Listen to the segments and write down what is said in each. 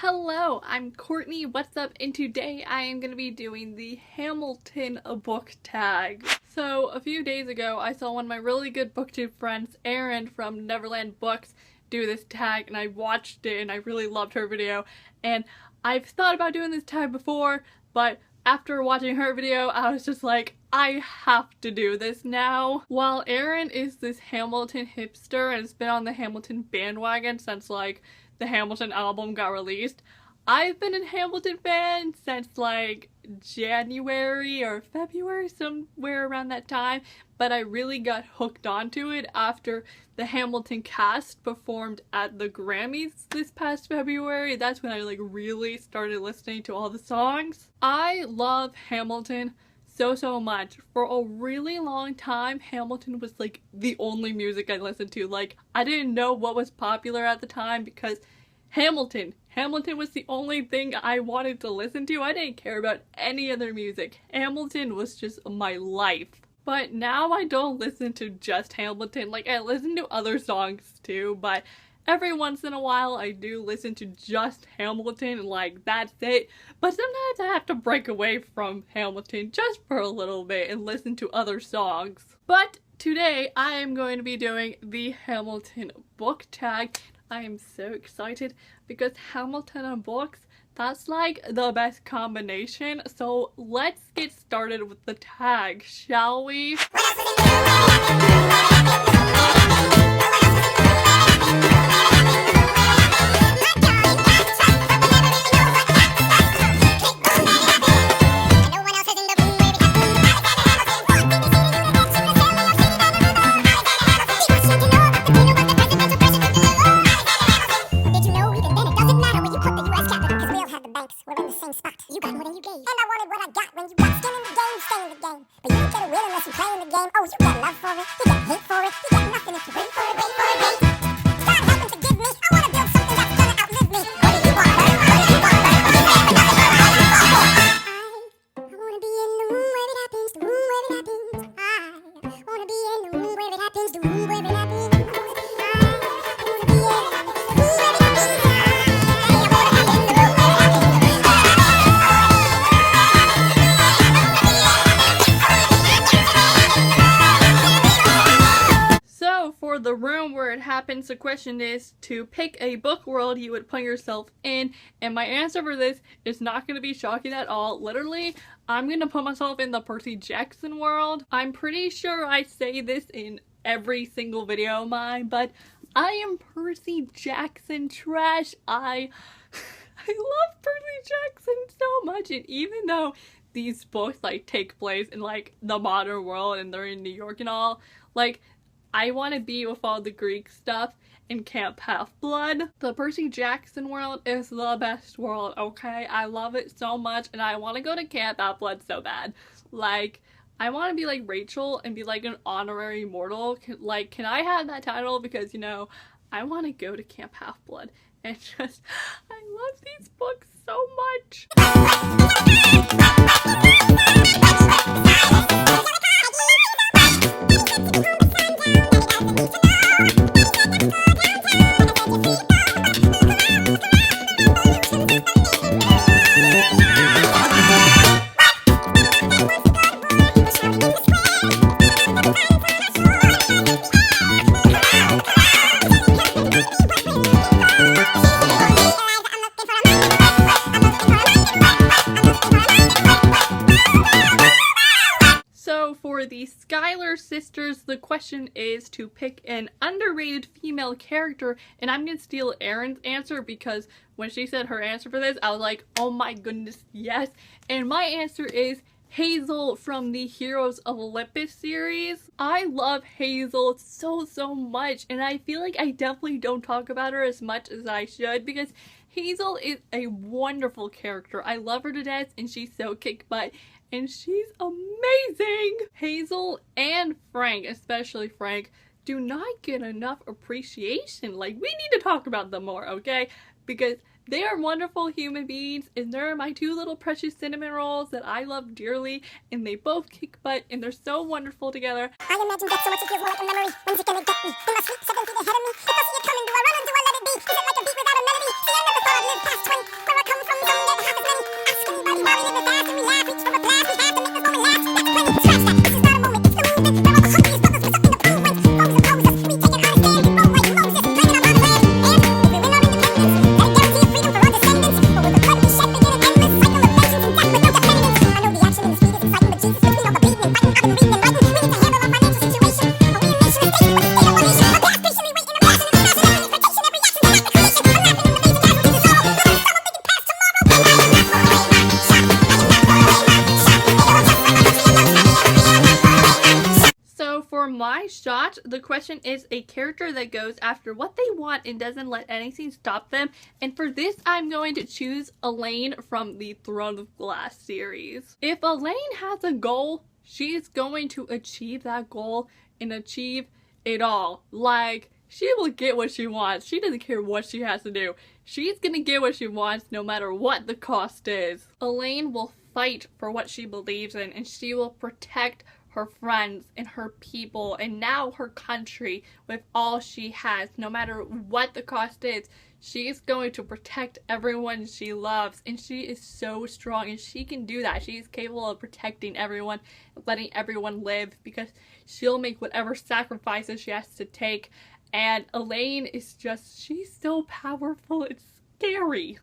Hello, I'm Courtney, what's up, and today I am going to be doing the Hamilton book tag. So a few days ago I saw one of my really good BookTube friends, Erin from Neverland Books, do this tag, and I watched it and I really loved her video. And I've thought about doing this tag before, but after watching her video I was just like, I have to do this now. While Erin is this Hamilton hipster and has been on the Hamilton bandwagon since like the Hamilton album got released, I've been a Hamilton fan since like January or February, somewhere around that time, but I really got hooked onto it after the Hamilton cast performed at the Grammys this past February. That's when I like really started listening to all the songs. I love Hamilton so much. For a really long time, Hamilton was like the only music I listened to. Like, I didn't know what was popular at the time because Hamilton was the only thing I wanted to listen to. I didn't care about any other music. Hamilton was just my life. But now I don't listen to just Hamilton. Like, I listen to other songs too, but every once in a while I do listen to just Hamilton, and like that's it. But sometimes I have to break away from Hamilton just for a little bit and listen to other songs. But today I am going to be doing the Hamilton book tag. I am so excited because Hamilton and books, that's like the best combination. So let's get started with the tag, shall we? For the room where it happens, the question is to pick a book world you would put yourself in, and my answer for this is not going to be shocking at all. Literally, I'm going to put myself in the Percy Jackson world. I'm pretty sure I say this in every single video of mine, but I am Percy Jackson trash. I love Percy Jackson so much, and even though these books like take place in like the modern world and they're in New York and all, like, I want to be with all the Greek stuff in Camp Half-Blood. The Percy Jackson world is the best world, okay? I love it so much, and I want to go to Camp Half-Blood so bad. Like, I want to be like Rachel and be like an honorary mortal. Can I have that title? Because, you know, I want to go to Camp Half-Blood. And just, I love these books so much. For the Schuyler sisters, the question is to pick an underrated female character, and I'm gonna steal Erin's answer because when she said her answer for this, I was like, oh my goodness, yes. And my answer is Hazel from the Heroes of Olympus series. I love Hazel so much, and I feel like I definitely don't talk about her as much as I should because Hazel is a wonderful character. I love her to death, and she's so kick butt. And she's amazing! Hazel and Frank, especially Frank, do not get enough appreciation. Like, we need to talk about them more, okay? Because they are wonderful human beings, and they're my two little precious cinnamon rolls that I love dearly, and they both kick butt, and they're so wonderful together. I imagine death so much it feels more like a memory. When's it gonna get me? In my sleep, 7 feet ahead of me. If I see it coming, do I run or do I let it be? Is it like a beat without a melody? See, I never thought I'd live past 20. But the question is a character that goes after what they want and doesn't let anything stop them. And for this, I'm going to choose Elaine from the Throne of Glass series. If Elaine has a goal, she is going to achieve that goal and achieve it all. Like, she will get what she wants. She doesn't care what she has to do. She's gonna get what she wants no matter what the cost is. Elaine will fight for what she believes in, and she will protect her friends and her people and now her country with all she has, no matter what the cost is. She is going to protect everyone she loves, and she is so strong, and she can do that. She is capable of protecting everyone, letting everyone live, because she'll make whatever sacrifices she has to take. And Elaine is just, she's so powerful, it's scary.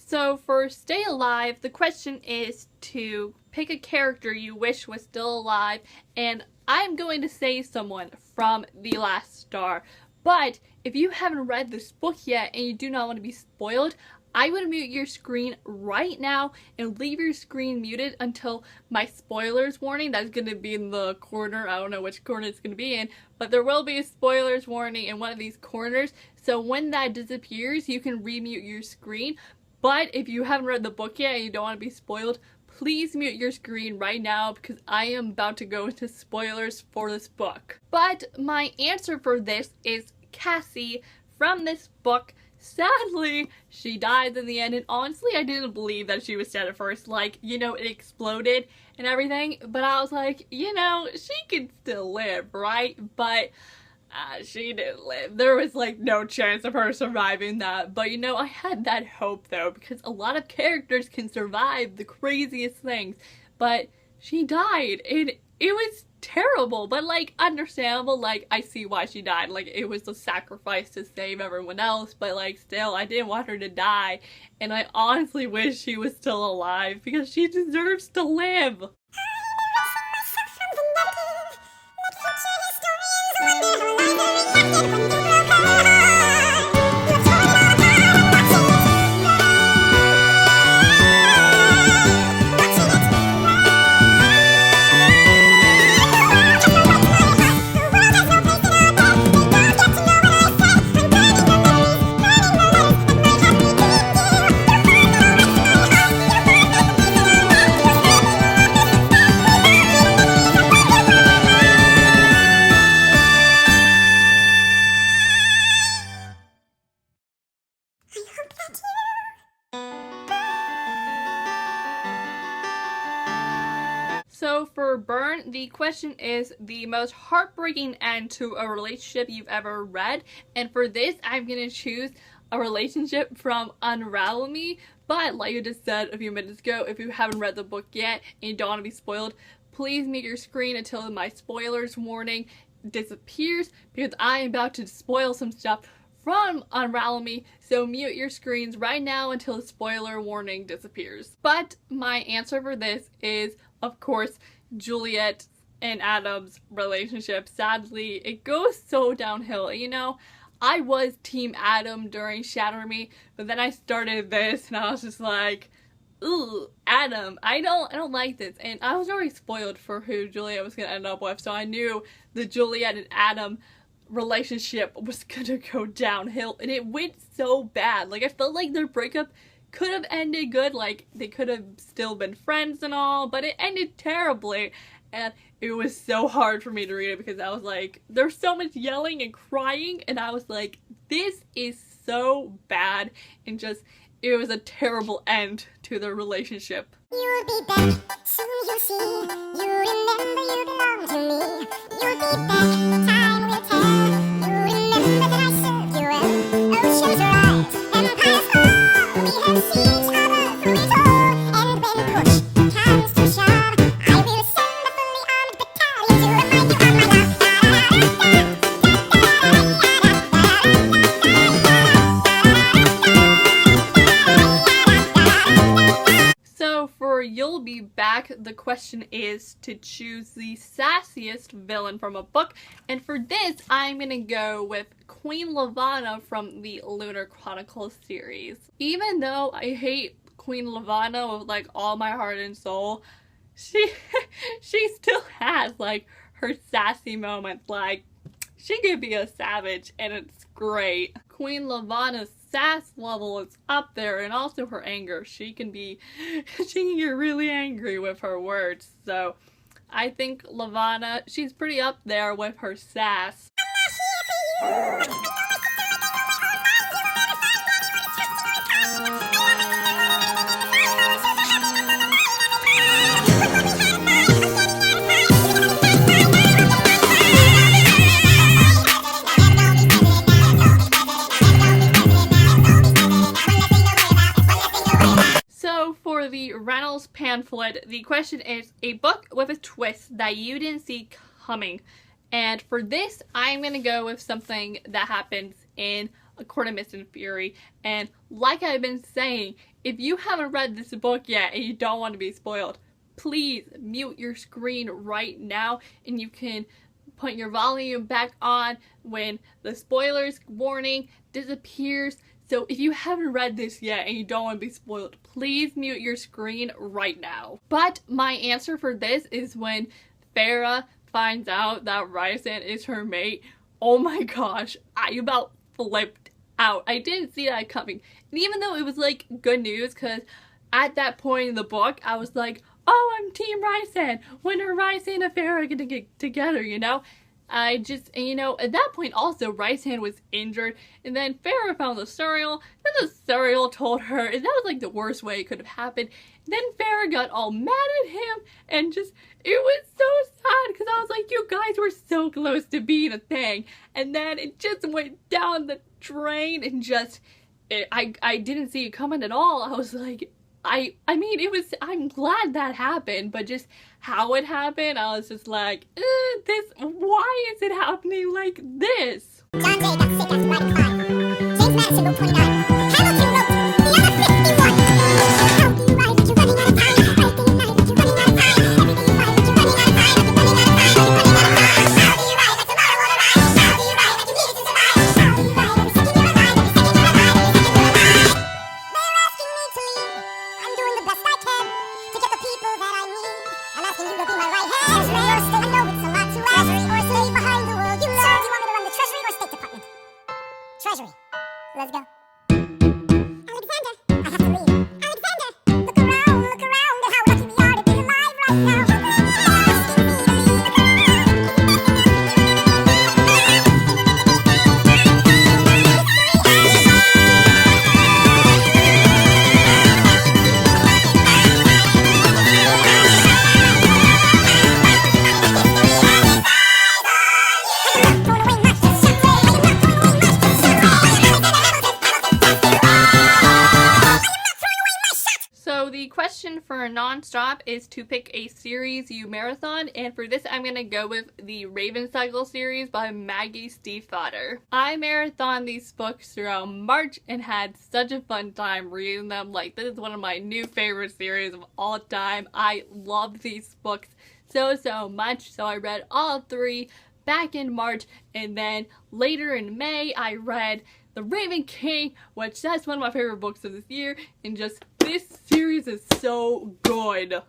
So for Stay Alive, the question is to pick a character you wish was still alive, and I'm going to say someone from The Last Star. But if you haven't read this book yet and you do not want to be spoiled, I would mute your screen right now and leave your screen muted until my spoilers warning. That's going to be in the corner. I don't know which corner it's going to be in, but there will be a spoilers warning in one of these corners. So when that disappears, you can remute your screen. But if you haven't read the book yet and you don't want to be spoiled, please mute your screen right now because I am about to go into spoilers for this book. But my answer for this is Cassie from this book. Sadly, she dies in the end, and honestly, I didn't believe that she was dead at first. Like, you know, it exploded and everything, but I was like, you know, she could still live, right? But she didn't live. There was like no chance of her surviving that. But you know, I had that hope though, because a lot of characters can survive the craziest things. But she died, and it was terrible, but like understandable. Like, I see why she died. Like, it was a sacrifice to save everyone else, but like still, I didn't want her to die, and I honestly wish she was still alive because she deserves to live. So for Burn, the question is the most heartbreaking end to a relationship you've ever read. And for this, I'm going to choose a relationship from Unravel Me. But like I just said a few minutes ago, if you haven't read the book yet and you don't want to be spoiled, please mute your screen until my spoilers warning disappears, because I am about to spoil some stuff from Unravel Me, so mute your screens right now until the spoiler warning disappears. But my answer for this is, of course, Juliet and Adam's relationship. Sadly, it goes so downhill. You know, I was Team Adam during Shatter Me, but then I started this and I was just like, ooh, Adam, I don't like this. And I was already spoiled for who Juliet was gonna end up with, so I knew the Juliet and Adam relationship was gonna go downhill, and it went so bad. Like, I felt like their breakup could have ended good, like they could have still been friends and all, but it ended terribly, and it was so hard for me to read it because I was like, there's so much yelling and crying, and I was like, this is so bad, and just, it was a terrible end to their relationship. You'll be back, soon you'll see. You remember you belong to me. You'll be back, time will tell. You remember that I served you well. Oceans rise, empires fall. We have seen each other through it all. And when push comes to shove, I will send a fully armed battalion to remind you of my love. So the question is to choose the sassiest villain from a book. And for this, I'm going to go with Queen Lavanna from the Lunar Chronicles series. Even though I hate Queen Lavanna with like all my heart and soul, she still has like her sassy moments. Like, she could be a savage and it's great. Queen Lavanna's sass level is up there, and also her anger. She can get really angry with her words. So I think Lavanna, she's pretty up there with her sass. The Reynolds pamphlet, the question is a book with a twist that you didn't see coming. And for this, I'm going to go with something that happens in A Court of Mist and Fury. And like I've been saying, if you haven't read this book yet and you don't want to be spoiled, please mute your screen right now, and you can put your volume back on when the spoilers warning disappears. So if you haven't read this yet and you don't want to be spoiled, please mute your screen right now. But my answer for this is when Farah finds out that Rhysand is her mate. Oh my gosh, I about flipped out. I didn't see that coming. And even though it was like good news, because at that point in the book, I was like, oh, I'm Team Rhysand. When are Rhysand and Farah gonna get together, you know? At that point also, Rhysand was injured, and then Farah found the Suriel, then the Suriel told her, and that was like the worst way it could have happened. And then Farah got all mad at him, and it was so sad, because I was like, you guys were so close to being a thing, and then it just went down the drain, and I didn't see it coming at all. I was like, I'm glad that happened, but just how it happened, I was just like, why is it happening like this? John Jay got sick after writing 5. James Madison wrote 29. Hamilton wrote the other 51. How do you write it? You're running out of time. Everything you write it, you're running out of time. Everything you write it, you're running out of time. You're running out of time. You're running out of time. How do you write that tomorrow won't arrive? How do you write that you need it to survive? How do you write every second you're alive? Every second you're alive. Every second you're alive. They're asking me to lead. I'm doing the best I can to get the people that I need. I'm asking you to be my right hand. Treasury or state. I know it's a lot to ask. Treasury or stay behind the world you love. So do you want me to run the Treasury or State Department? Treasury. Let's go. Alexander, I have to leave. Alexander, look around at how lucky we are to be alive right now. The question for Nonstop is to pick a series you marathon, and for this I'm going to go with the Raven Cycle series by Maggie Stiefvater. I marathoned these books throughout March and had such a fun time reading them. Like, this is one of my new favorite series of all time. I love these books so much, so I read all 3 back in March, and then later in May I read The Raven King, which that's one of my favorite books of this year, and just this series is so good.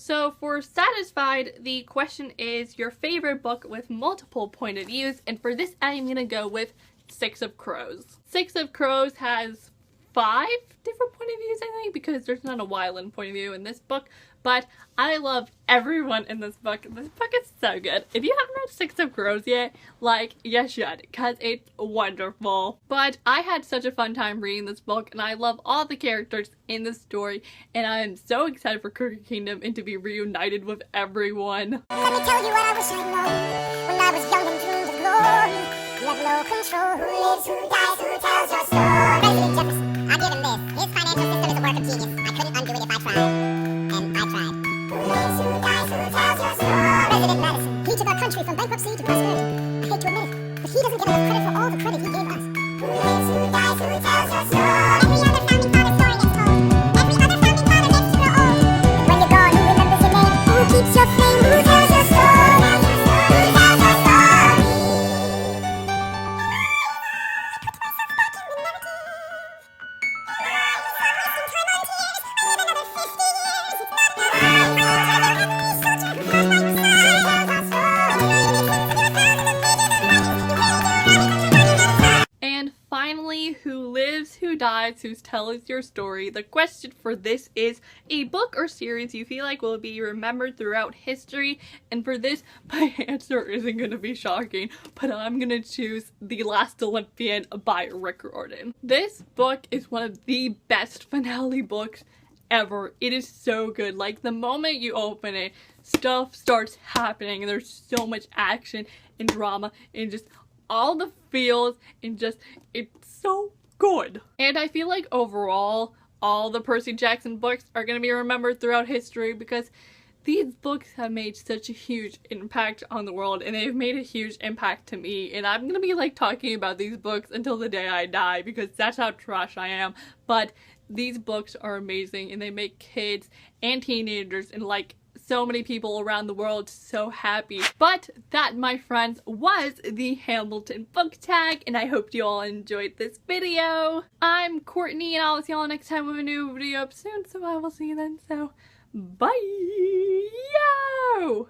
So for Satisfied, the question is your favorite book with multiple point of views, and for this I'm gonna go with Six of Crows. Six of Crows has 5 different point of views, I think, because there's not a Wyland point of view in this book, but I love everyone in this book. This book is so good. If you haven't read Six of Crows yet, like, you should, because it's wonderful. But I had such a fun time reading this book, and I love all the characters in the story, and I am so excited for Crooked Kingdom and to be reunited with everyone. Let me tell you what I wish I'd known when I was young and dreamed of glory. You have no control. Who lives, who dies, who tells your story? President Jefferson, I give him this. His financial system is a work of genius. I couldn't undo it if I tried. And I tried. Who lives, who dies, who tells your story? President Madison, he took our country from bankruptcy to prosperity. I hate to admit it, but he doesn't get enough credit for all the credit he gave us. Who lives, who dies, who tells your story? Every other founding father story gets told. Every other founding father lives to grow old. But when you're gone, who remembers your name? Who keeps your flame? Who tells your story? Who lives, who dies, who tells your story. The question for this is a book or series you feel like will be remembered throughout history, and for this my answer isn't going to be shocking, but I'm going to choose The Last Olympian by Rick Riordan. This book is one of the best finale books ever. It is so good. Like, the moment you open it, stuff starts happening and there's so much action and drama and just all the feels, and just, it's so good. And I feel like overall, all the Percy Jackson books are going to be remembered throughout history because these books have made such a huge impact on the world, and they've made a huge impact to me, and I'm going to be like talking about these books until the day I die because that's how trash I am. But these books are amazing, and they make kids and teenagers and like so many people around the world so happy. But that, my friends, was the Hamilton book tag, and I hope you all enjoyed this video. I'm Courtney, and I'll see y'all next time with a new video up soon, so I will see you then. So bye. Yo!